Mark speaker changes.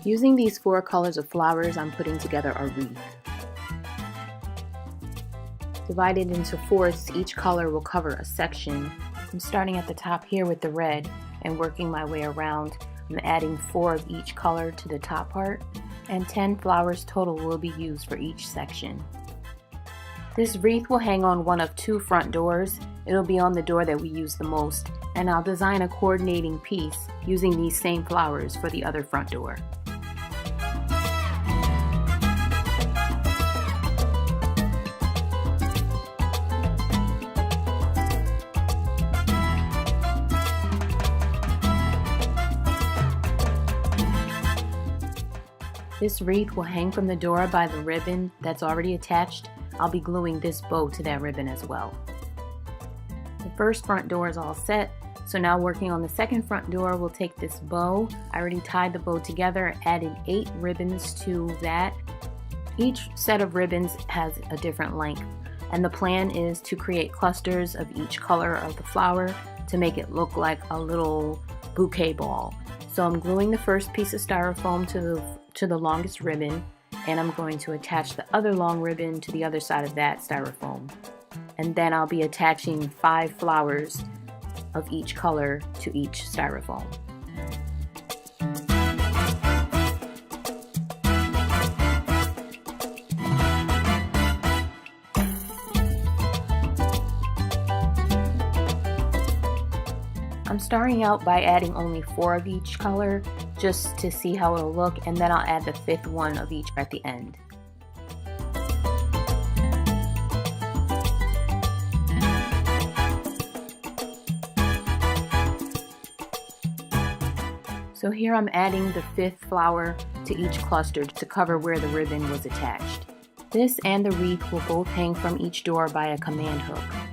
Speaker 1: Using these 4 colors of flowers, I'm putting together a wreath. Divided into fourths, each color will cover a section. I'm starting at the top here with the red and working my way around. I'm adding 4 of each color to the top part, and 10 flowers total will be used for each section. This wreath will hang on one of 2 front doors. It'll be on the door that we use the most, and I'll design a coordinating piece using these same flowers for the other front door. This wreath will hang from the door by the ribbon that's already attached. I'll be gluing this bow to that ribbon as well. The first front door is all set, so now working on the second front door, we'll take this bow. I already tied the bow together, added 8 ribbons to that. Each set of ribbons has a different length, and the plan is to create clusters of each color of the flower to make it look like a little bouquet ball. So I'm gluing the first piece of styrofoam to the longest ribbon, and I'm going to attach the other long ribbon to the other side of that styrofoam. And then I'll be attaching 5 flowers of each color to each styrofoam. I'm starting out by adding only 4 of each color just to see how it'll look, and then I'll add the 5th one of each at the end. So here I'm adding the 5th flower to each cluster to cover where the ribbon was attached. This and the wreath will both hang from each door by a command hook.